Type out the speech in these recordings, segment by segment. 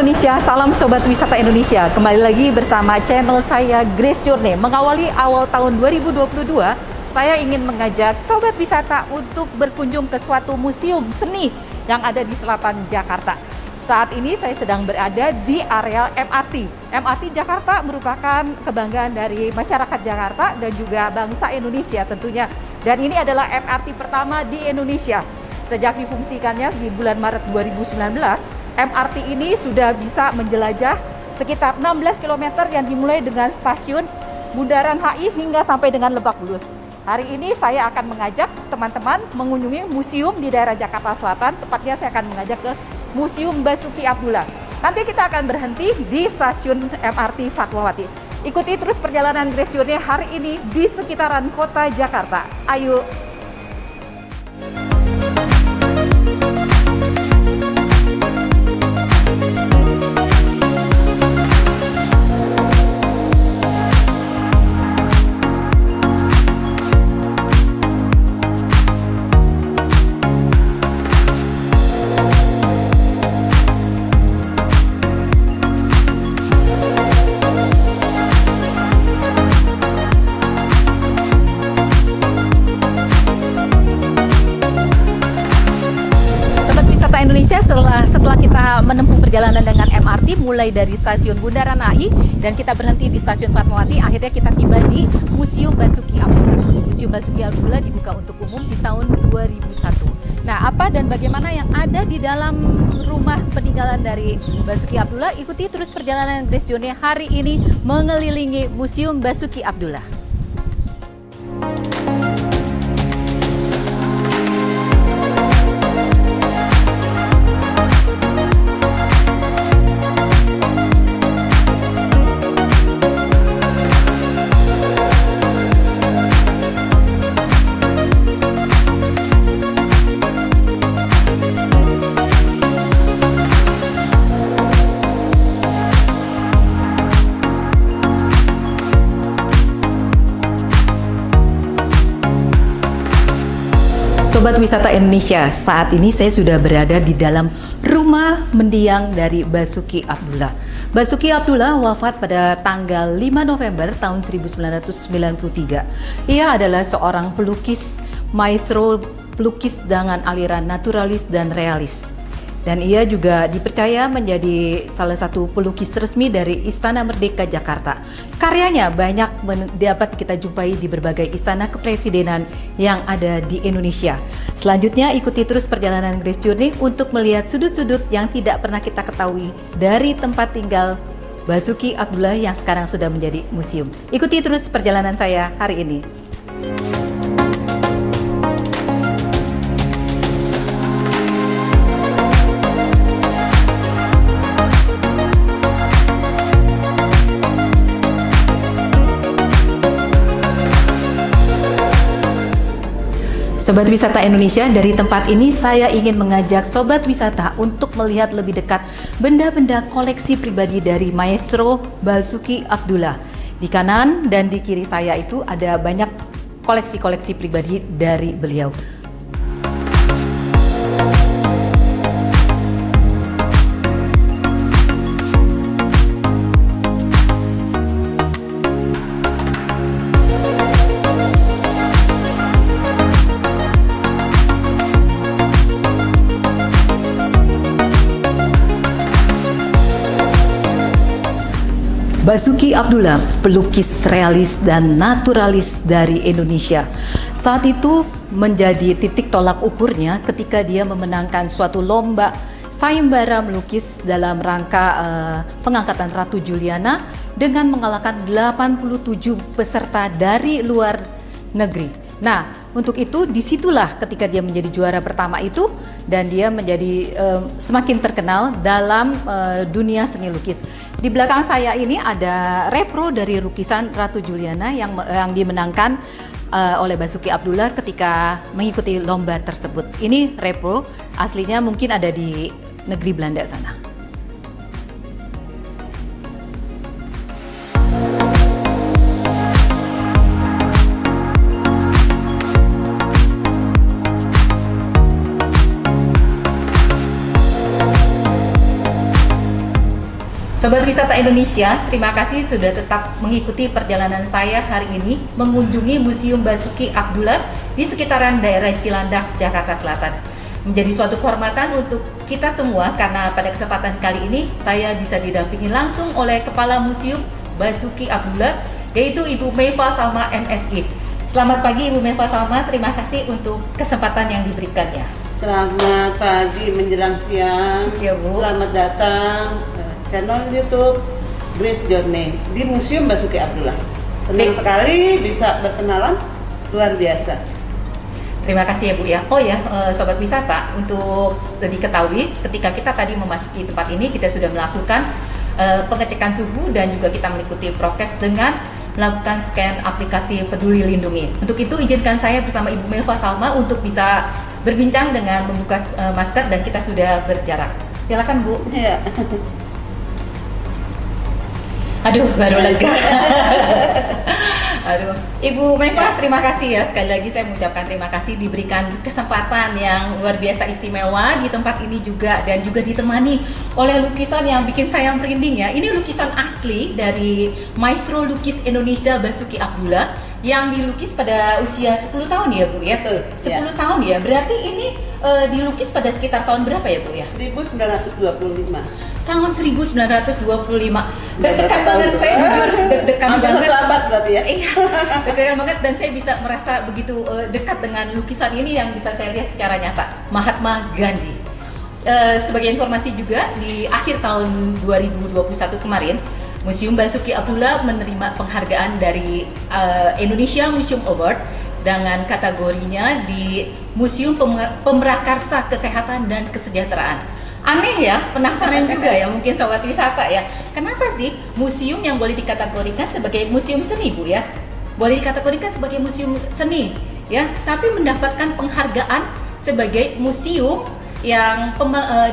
Indonesia, salam Sobat Wisata Indonesia. Kembali lagi bersama channel saya Grace Journey. Mengawali awal tahun 2022, saya ingin mengajak Sobat Wisata untuk berkunjung ke suatu museum seni yang ada di selatan Jakarta. Saat ini saya sedang berada di area MRT. MRT Jakarta merupakan kebanggaan dari masyarakat Jakarta dan juga bangsa Indonesia tentunya. Dan ini adalah MRT pertama di Indonesia. Sejak difungsikannya di bulan Maret 2019, MRT ini sudah bisa menjelajah sekitar 16 km yang dimulai dengan stasiun Bundaran HI hingga sampai dengan Lebak Bulus. Hari ini saya akan mengajak teman-teman mengunjungi museum di daerah Jakarta Selatan. Tepatnya saya akan mengajak ke Museum Basuki Abdullah. Nanti kita akan berhenti di stasiun MRT Fatmawati. Ikuti terus perjalanan Grace Journey hari ini di sekitaran kota Jakarta. Ayo! Indonesia setelah kita menempuh perjalanan dengan MRT mulai dari stasiun Bundaran HI dan kita berhenti di stasiun Fatmawati, akhirnya kita tiba di Museum Basuki Abdullah. Museum Basuki Abdullah dibuka untuk umum di tahun 2001. Nah, apa dan bagaimana yang ada di dalam rumah peninggalan dari Basuki Abdullah? Ikuti terus perjalanan Grace Journey hari ini mengelilingi Museum Basuki Abdullah. Sobat Wisata Indonesia, saat ini saya sudah berada di dalam rumah mendiang dari Basuki Abdullah. Basuki Abdullah wafat pada tanggal 5 November tahun 1993. Ia adalah seorang pelukis, maestro pelukis dengan aliran naturalis dan realis. Dan ia juga dipercaya menjadi salah satu pelukis resmi dari Istana Merdeka Jakarta. Karyanya banyak dapat kita jumpai di berbagai istana kepresidenan yang ada di Indonesia. Selanjutnya ikuti terus perjalanan Grace Journey untuk melihat sudut-sudut yang tidak pernah kita ketahui dari tempat tinggal Basuki Abdullah yang sekarang sudah menjadi museum. Ikuti terus perjalanan saya hari ini. Sobat Wisata Indonesia, dari tempat ini saya ingin mengajak Sobat Wisata untuk melihat lebih dekat benda-benda koleksi pribadi dari Maestro Basuki Abdullah. Di kanan dan di kiri saya itu ada banyak koleksi-koleksi pribadi dari beliau. Basuki Abdullah, pelukis realis dan naturalis dari Indonesia. Saat itu menjadi titik tolak ukurnya ketika dia memenangkan suatu lomba sayembara melukis dalam rangka pengangkatan Ratu Juliana dengan mengalahkan 87 peserta dari luar negeri. Nah, untuk itu disitulah ketika dia menjadi juara pertama itu dan dia menjadi semakin terkenal dalam dunia seni lukis. Di belakang saya ini ada repro dari lukisan Ratu Juliana yang dimenangkan oleh Basuki Abdullah ketika mengikuti lomba tersebut. Ini repro, aslinya mungkin ada di negeri Belanda sana. Sobat Wisata Indonesia, terima kasih sudah tetap mengikuti perjalanan saya hari ini mengunjungi Museum Basuki Abdullah di sekitaran daerah Cilandak, Jakarta Selatan. Menjadi suatu kehormatan untuk kita semua karena pada kesempatan kali ini saya bisa didampingi langsung oleh Kepala Museum Basuki Abdullah, yaitu Ibu Meva Salma MSI. Selamat pagi Ibu Meva Salma, terima kasih untuk kesempatan yang diberikannya. Selamat pagi menjelang siang. Ya, Bu. Selamat datang channel YouTube Grace Journey di Museum Basuki Abdullah. Senang sekali bisa berkenalan, luar biasa. Terima kasih ya Bu ya. Oh ya, Sobat Wisata, untuk diketahui ketika kita tadi memasuki tempat ini kita sudah melakukan pengecekan suhu dan juga kita mengikuti prokes dengan melakukan scan aplikasi Peduli Lindungi. Untuk itu izinkan saya bersama Ibu Meva Salma untuk bisa berbincang dengan membuka masker dan kita sudah berjarak. Silakan Bu. Ya. Aduh, baru lega. Aduh, Ibu Meva, terima kasih ya. Sekali lagi saya mengucapkan terima kasih diberikan kesempatan yang luar biasa istimewa di tempat ini juga, dan juga ditemani oleh lukisan yang bikin saya merinding ya. Ini lukisan asli dari maestro lukis Indonesia Basuki Abdullah yang dilukis pada usia 10 tahun ya Bu ya. 10 tahun ya. Berarti ini dilukis pada sekitar tahun berapa ya Bu ya? 1925. Tahun 1925. Deg-degan banget saya, jujur deg-degan banget. Abad berarti ya? Iya, deg-degan banget, dan saya bisa merasa begitu dekat dengan lukisan ini yang bisa saya lihat secara nyata. Mahatma Gandhi. Sebagai informasi juga, di akhir tahun 2021 kemarin, Museum Basuki Abdullah menerima penghargaan dari Indonesia Museum Award dengan kategorinya di Museum Pemrakarsa Kesehatan dan Kesejahteraan. Aneh ya, penasaran juga ya mungkin Sobat Wisata ya. Kenapa sih museum yang boleh dikategorikan sebagai museum seni Bu ya? Boleh dikategorikan sebagai museum seni ya, tapi mendapatkan penghargaan sebagai museum yang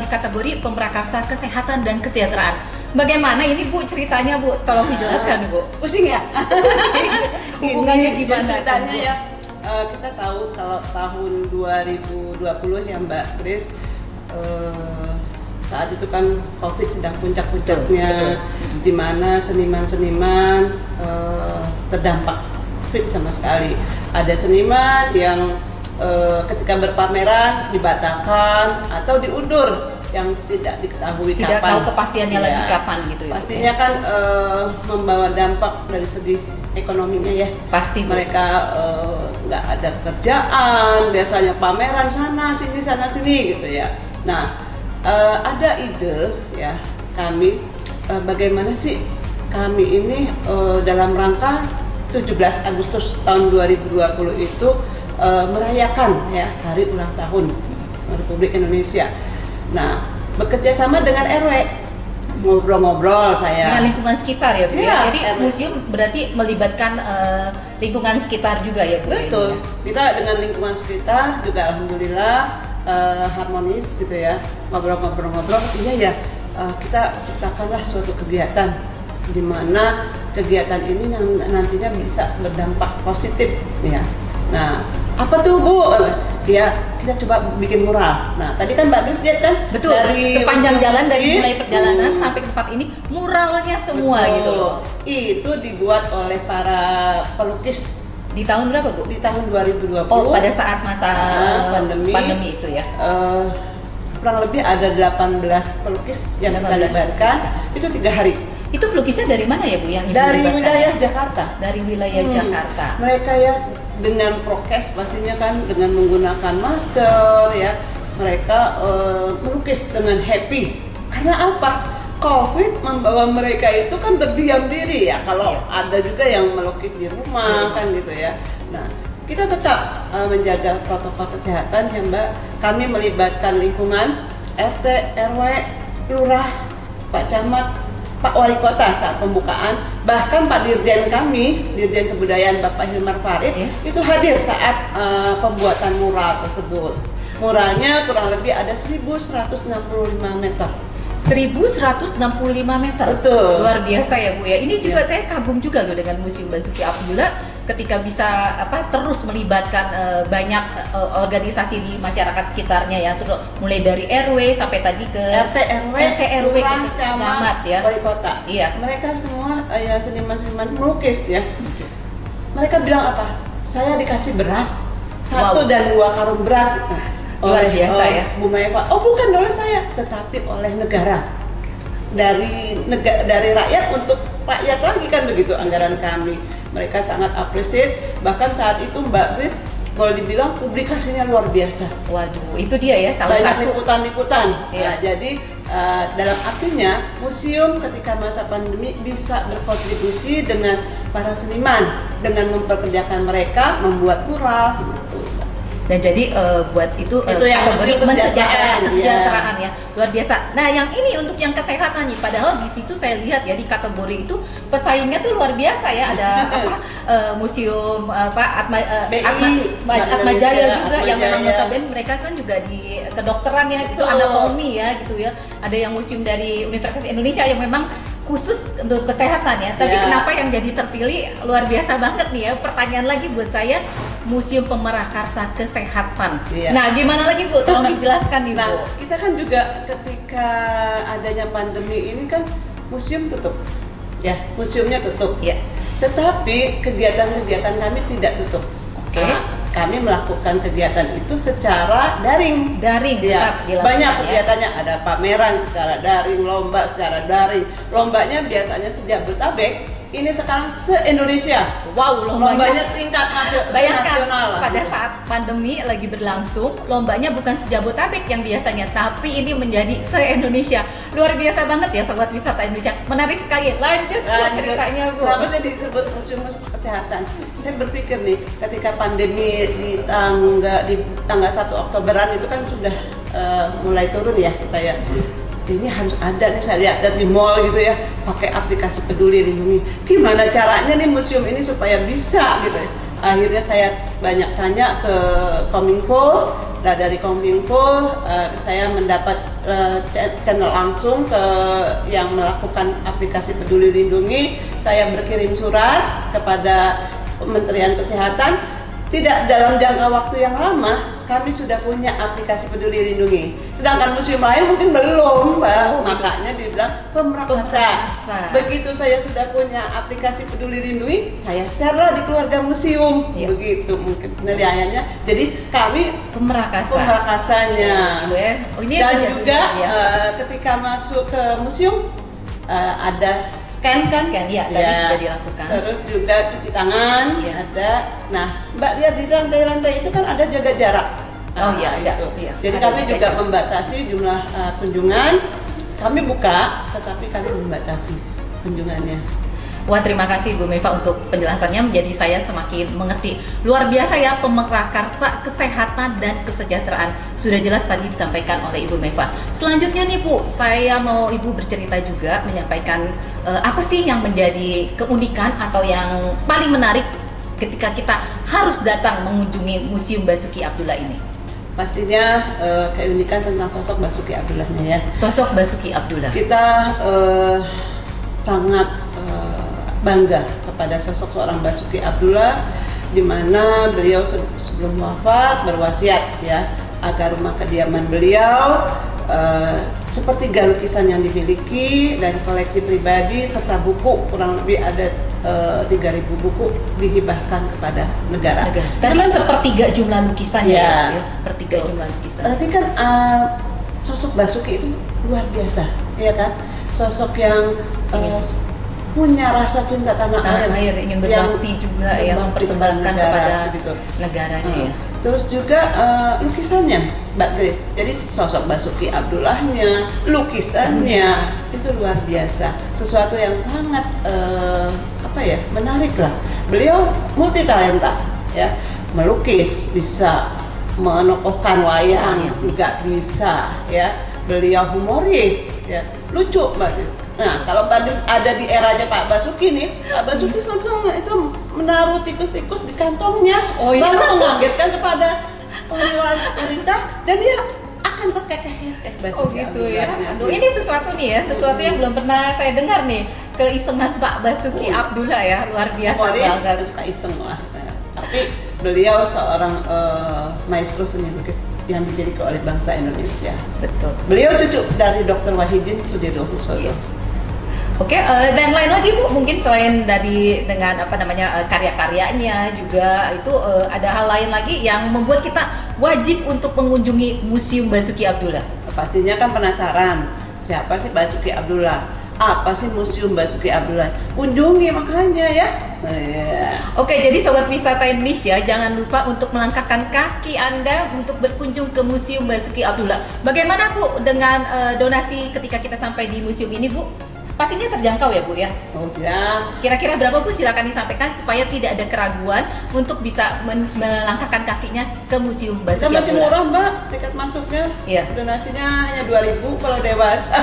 dikategori pemrakarsa kesehatan dan kesejahteraan. Bagaimana ini Bu ceritanya Bu? Tolong dijelaskan Bu. Pusing ya? Hubungannya gimana? Ceritanya ya, kita tahu kalau tahun 2020 ya Mbak Grace, saat itu kan COVID sedang puncak-puncaknya, di mana seniman-seniman terdampak COVID sama sekali. Ada seniman yang ketika berpameran dibatalkan atau diundur, yang tidak diketahui tidak kapan. Tahu kepastiannya ya, lagi kapan gitu ya. Pastinya kan membawa dampak dari segi ekonominya ya. Pasti mereka nggak ada kerjaan, biasanya pameran sana sini gitu ya. Nah, ada ide ya kami, bagaimana sih kami ini dalam rangka 17 Agustus tahun 2020 itu merayakan ya hari ulang tahun Republik Indonesia. Nah, bekerja sama dengan RW, ngobrol-ngobrol saya dengan lingkungan sekitar ya Bu ya. Jadi RW. museum berarti melibatkan lingkungan sekitar juga ya Bu. Betul, ya? kita dengan lingkungan sekitar juga alhamdulillah harmonis gitu ya, ngobrol-ngobrol. Iya ya, kita ciptakanlah suatu kegiatan di mana kegiatan ini yang nantinya bisa berdampak positif ya. Nah, apa tuh Bu? Ya, kita coba bikin mural. Nah, tadi kan Mbak Grace lihat kan, betul, dari sepanjang jalan dari mulai perjalanan sampai ke tempat ini muralnya semua. Betul. Gitu loh. Itu dibuat oleh para pelukis. Di tahun berapa Bu? Di tahun 2020. Oh, pada saat masa pandemi itu ya? Kurang lebih ada 18 pelukis yang kita libatkan. Itu 3 hari. Itu pelukisnya dari mana ya Bu yang Ibu dari libatkan? Wilayah Jakarta. Dari wilayah Jakarta. Mereka ya dengan prokes pastinya kan, dengan menggunakan masker ya. Mereka melukis dengan happy. Karena apa? COVID membawa mereka itu kan berdiam diri ya. Kalau ada juga yang melukis di rumah kan gitu ya. Nah, kita tetap menjaga protokol kesehatan ya Mbak. Kami melibatkan lingkungan, RT, RW, lurah, Pak Camat, Pak Wali Kota saat pembukaan. Bahkan Pak Dirjen kami, Dirjen Kebudayaan Bapak Hilmar Farid, itu hadir saat pembuatan mural tersebut. Muralnya kurang lebih ada 1165 meter. 1165 meter. Betul. Luar biasa ya Bu ya. Ini juga saya kagum juga loh dengan Museum Basuki Abdullah ketika bisa terus melibatkan banyak organisasi di masyarakat sekitarnya ya, terus mulai dari RW sampai tadi ke RT RW, Lurah, camat, ya, wali kota. iya, mereka semua ya seniman-seniman melukis ya. melukis. Mereka bilang apa? Saya dikasih beras 1 Wow. dan 2 karung beras Luar biasa ya. Bu Meva. Oh bukan oleh saya, tetapi oleh negara. Dari rakyat untuk rakyat lagi kan begitu anggaran kami. Mereka sangat appreciate. Bahkan saat itu Mbak Gris boleh dibilang publikasinya luar biasa. Waduh, itu dia ya salah Banyak satu. liputan-liputan. Iya. Nah, jadi dalam artinya museum ketika masa pandemi bisa berkontribusi dengan para seniman dengan memperkerjakan mereka membuat mural gitu. Dan jadi buat itu yang kategori museum kesejahteraan ya, luar biasa. Nah yang ini untuk yang kesehatan nih, padahal di situ saya lihat ya di kategori itu pesaingnya tuh luar biasa ya, ada museum Atma Jaya juga yang memang notabene mereka kan juga di kedokteran ya, itu anatomi ya gitu ya. Ada yang museum dari Universitas Indonesia yang memang khusus untuk kesehatan ya. Tapi kenapa yang jadi terpilih luar biasa banget nih ya. Pertanyaan lagi buat saya, Museum Pemerahkarsa Kesehatan. Nah, gimana lagi Bu? Tolong dijelaskan nih Bu. Nah, kita kan juga ketika adanya pandemi ini kan museum tutup. Ya, museumnya tutup. Ya. Tetapi kegiatan-kegiatan kami tidak tutup. Oke. Kami melakukan kegiatan itu secara daring. Daring, Ya, tetap dilakukan, banyak ya. kegiatannya, ada pameran secara daring, lomba secara daring. Lombanya biasanya sejabotabek, ini sekarang se-Indonesia. Wow, Lombanya tingkat bayangkan nasional. pada saat pandemi lagi berlangsung, lombanya bukan sejabotabek yang biasanya, tapi ini menjadi se-Indonesia. Luar biasa banget ya Sobat Wisata Indonesia. Menarik sekali. Lanjut Bu ceritanya Bu. Kenapa saya disebut museum kesehatan? Saya berpikir nih, ketika pandemi di tanggal 1 Oktoberan itu kan sudah mulai turun ya kita ya. Ini harus ada nih, saya lihat di mall gitu ya, pakai aplikasi Peduli Lindungi. Gimana caranya nih museum ini supaya bisa gitu ya. Akhirnya saya banyak tanya ke Kominfo. Nah, dari Kominfo saya mendapat channel langsung ke yang melakukan aplikasi Peduli Lindungi. Saya berkirim surat kepada Kementerian Kesehatan. Tidak dalam jangka waktu yang lama kami sudah punya aplikasi Peduli Lindungi. Sedangkan museum lain mungkin belum, Mbak. Makanya dibilang Pemerahkarsa. Begitu saya sudah punya aplikasi Peduli Lindungi, saya share lah di keluarga museum. Ya. Begitu mungkin penilaiannya. Jadi kami Pemerahkarsanya. Gitu ya. Oh, ini Dan aja juga biasa. ketika masuk ke museum ada scan kan? Scan, ya, tadi sudah dilakukan. Terus juga cuci tangan, ada. Nah, Mbak lihat di lantai-lantai itu kan ada jaga jarak. Oh iya, ada. Itu. Iya, Jadi ada kami jaga juga jarak. membatasi jumlah kunjungan. Kami buka, tetapi kami membatasi kunjungannya. Wah, terima kasih Bu Meva untuk penjelasannya, menjadi saya semakin mengerti. Luar biasa ya, Pemerahkarsa Kesehatan dan Kesejahteraan. Sudah jelas tadi disampaikan oleh Ibu Meva. Selanjutnya nih Bu, saya mau Ibu bercerita juga, menyampaikan apa sih yang menjadi keunikan atau yang paling menarik ketika kita harus datang mengunjungi Museum Basuki Abdullah ini. Pastinya keunikan tentang sosok Basuki Abdullahnya ya. Sosok Basuki Abdullah. Kita sangat bangga kepada sosok seorang Basuki Abdullah, di mana beliau sebelum wafat berwasiat ya agar rumah kediaman beliau sepertiga lukisan yang dimiliki dan koleksi pribadi serta buku kurang lebih ada 3.000 buku dihibahkan kepada negara. Tadi kan sepertiga jumlah lukisannya ya, sepertiga jumlah lukisan. Berarti kan sosok Basuki itu luar biasa, ya kan? Sosok yang punya rasa cinta tanah air, ingin berbakti juga ya, mempersembahkan kepada negaranya ya. Terus juga lukisannya Mbak Grace. Jadi sosok Basuki Abdullahnya, lukisannya itu luar biasa. Sesuatu yang sangat menarik lah. Beliau multi talenta ya. Melukis bisa, menokohkan wayang juga bisa ya. Beliau humoris ya. Lucu Mbak Grace. Nah, kalau Mbak Grace ada di eranya Pak Basuki nih, Pak Basuki senang itu menaruh tikus-tikus di kantongnya, lalu mengagetkan kepada wanita dan dia akan terkekeh Basuki. Oh gitu ya. Aduh, ini sesuatu nih ya, sesuatu yang belum pernah saya dengar nih. keisengan Pak Basuki Abdullah ya, luar biasa Humoris, banget. suka iseng lah. Tapi beliau seorang maestro seni lukis yang dimiliki oleh bangsa Indonesia. Betul. Beliau cucu dari Dr. Wahidin Sudirohusodo. Iya. Oke, dan lain lagi Bu, mungkin selain dari dengan karya-karyanya juga itu ada hal lain lagi yang membuat kita wajib untuk mengunjungi Museum Basuki Abdullah. Pastinya kan penasaran, siapa sih Basuki Abdullah? Apa sih Museum Basuki Abdullah? Kunjungi makanya ya. Oke, jadi Sobat Wisata Indonesia, jangan lupa untuk melangkahkan kaki Anda untuk berkunjung ke Museum Basuki Abdullah. Bagaimana Bu dengan donasi ketika kita sampai di museum ini Bu? Pastinya terjangkau ya Bu ya? Oh ya. Kira-kira berapa Bu? Silakan disampaikan supaya tidak ada keraguan untuk bisa melangkahkan kakinya ke Museum Basuki Abdullah. Masih murah Mbak, tiket masuknya. Iya. Donasinya hanya 2.000 kalau dewasa.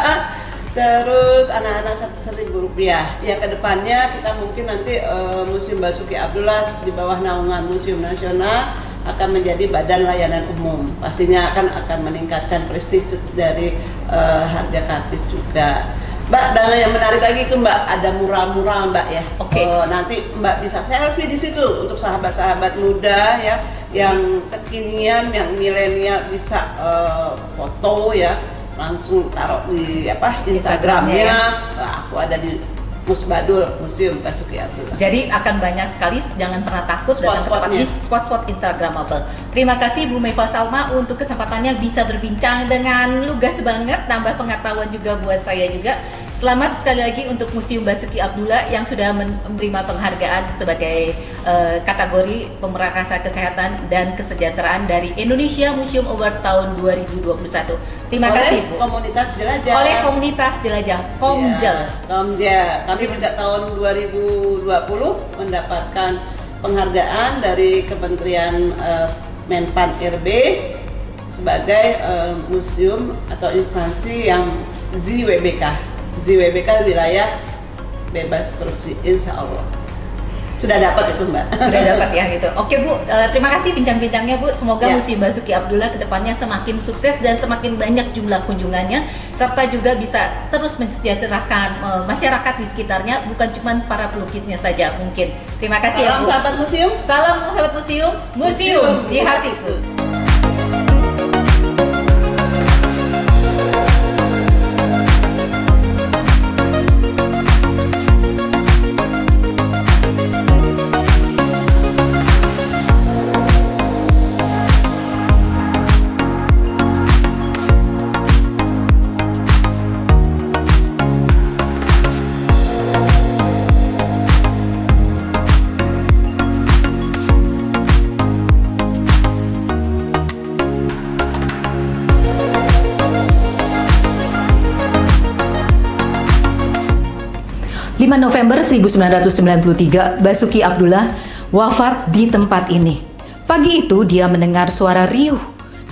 Terus anak-anak Rp1.000. Ya kedepannya kita mungkin nanti Museum Basuki Abdullah di bawah naungan Museum Nasional akan menjadi badan layanan umum. Pastinya akan meningkatkan prestise dari harga kartis juga. Mbak, dan yang menarik lagi itu Mbak, ada mural-mural Mbak ya. Oke. Nanti Mbak bisa selfie di situ untuk sahabat-sahabat muda ya, yang kekinian, yang milenial bisa foto ya, langsung taruh di Instagramnya. Ya. Aku ada di Musbadul, Museum Basuki Abdullah. Jadi akan banyak sekali, jangan pernah takut datang ke tempat ini, spot-spot Instagramable. Terima kasih Bu Meifa Salma untuk kesempatannya bisa berbincang dengan lugas banget, nambah pengetahuan juga buat saya juga. Selamat sekali lagi untuk Museum Basuki Abdullah yang sudah menerima penghargaan sebagai kategori pemerakarsa kesehatan dan kesejahteraan dari Indonesia Museum Award tahun 2021. Terima kasih Bu. Komunitas Jelajah. Oleh komunitas Jelajah, Komjel. Ya, Komjel. Kami juga tahun 2020 mendapatkan penghargaan dari Kementerian Menpan RB sebagai museum atau instansi yang ZWBK wilayah bebas korupsi, insya Allah. Sudah dapat itu Mbak. Sudah dapat ya gitu. Oke Bu, terima kasih bincang-bincangnya Bu. Semoga Ya. Museum Basuki Abdullah kedepannya semakin sukses dan semakin banyak jumlah kunjungannya, serta juga bisa terus mensejahterakan masyarakat di sekitarnya, bukan cuma para pelukisnya saja mungkin. Terima kasih ya Salam Bu. sahabat museum. Salam sahabat museum, museum di hatiku. November 1993, Basuki Abdullah wafat di tempat ini. Pagi itu dia mendengar suara riuh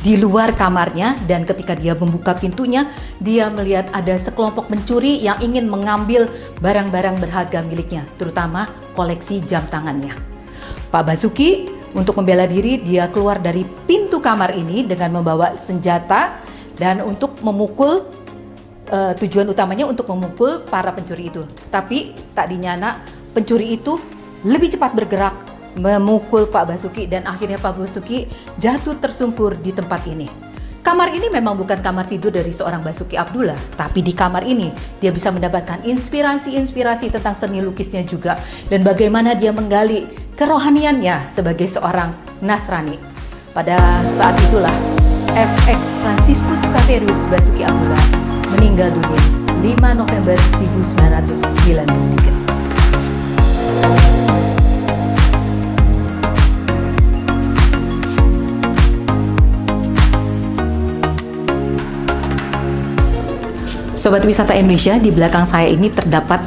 di luar kamarnya dan ketika dia membuka pintunya, dia melihat ada sekelompok pencuri yang ingin mengambil barang-barang berharga miliknya, terutama koleksi jam tangannya. Pak Basuki untuk membela diri, dia keluar dari pintu kamar ini dengan membawa senjata dan untuk memukul. Tujuan utamanya untuk memukul para pencuri itu. Tapi tak dinyana pencuri itu lebih cepat bergerak memukul Pak Basuki dan akhirnya Pak Basuki jatuh tersungkur di tempat ini. Kamar ini memang bukan kamar tidur dari seorang Basuki Abdullah, tapi di kamar ini dia bisa mendapatkan inspirasi-inspirasi tentang seni lukisnya juga dan bagaimana dia menggali kerohaniannya sebagai seorang Nasrani. Pada saat itulah FX Franciscus Xaverius Basuki Abdullah meninggal dunia 5 November 1993. Sobat Wisata Indonesia, di belakang saya ini terdapat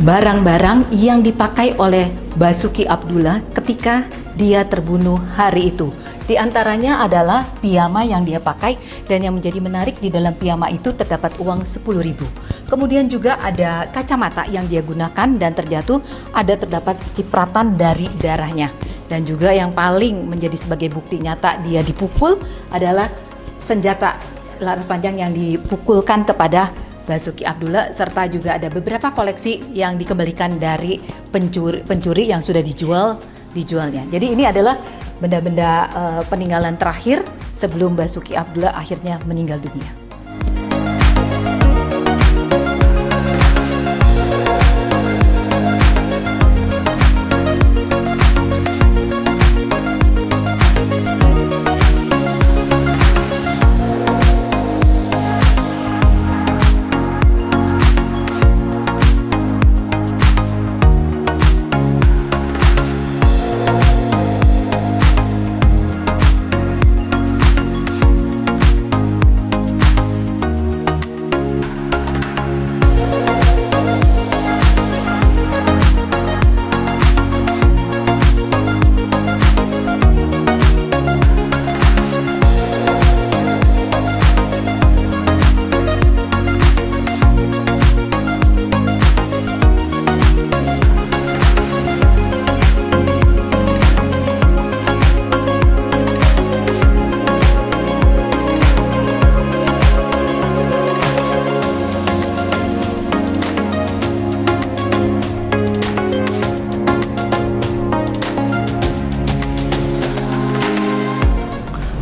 barang-barang yang dipakai oleh Basuki Abdullah ketika dia terbunuh hari itu. Di antaranya adalah piyama yang dia pakai dan yang menjadi menarik di dalam piyama itu terdapat uang 10.000. Kemudian juga ada kacamata yang dia gunakan dan terjatuh terdapat cipratan dari darahnya. Dan juga yang paling menjadi sebagai bukti nyata dia dipukul adalah senjata laras panjang yang dipukulkan kepada Basuki Abdullah, serta juga ada beberapa koleksi yang dikembalikan dari pencuri yang sudah dijualnya. Jadi ini adalah benda-benda peninggalan terakhir sebelum Basuki Abdullah akhirnya meninggal dunia.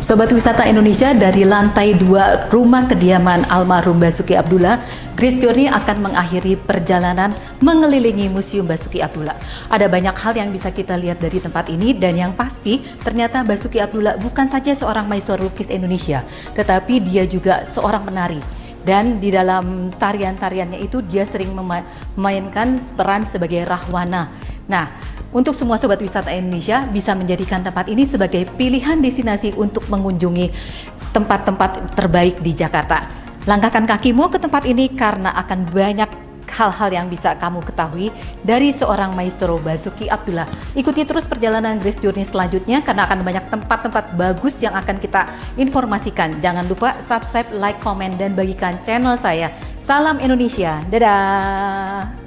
Sobat Wisata Indonesia, dari lantai 2 rumah kediaman almarhum Basuki Abdullah, Grace Journey akan mengakhiri perjalanan mengelilingi Museum Basuki Abdullah. Ada banyak hal yang bisa kita lihat dari tempat ini, dan yang pasti ternyata Basuki Abdullah bukan saja seorang maestro lukis Indonesia, tetapi dia juga seorang penari. Dan di dalam tarian-tariannya itu dia sering memainkan peran sebagai rahwana. Nah, untuk semua sobat wisata Indonesia bisa menjadikan tempat ini sebagai pilihan destinasi untuk mengunjungi tempat-tempat terbaik di Jakarta. Langkahkan kakimu ke tempat ini karena akan banyak hal-hal yang bisa kamu ketahui dari seorang maestro Basuki Abdullah. Ikuti terus perjalanan Grace Journey selanjutnya karena akan banyak tempat-tempat bagus yang akan kita informasikan. Jangan lupa subscribe, like, komen, dan bagikan channel saya. Salam Indonesia. Dadah.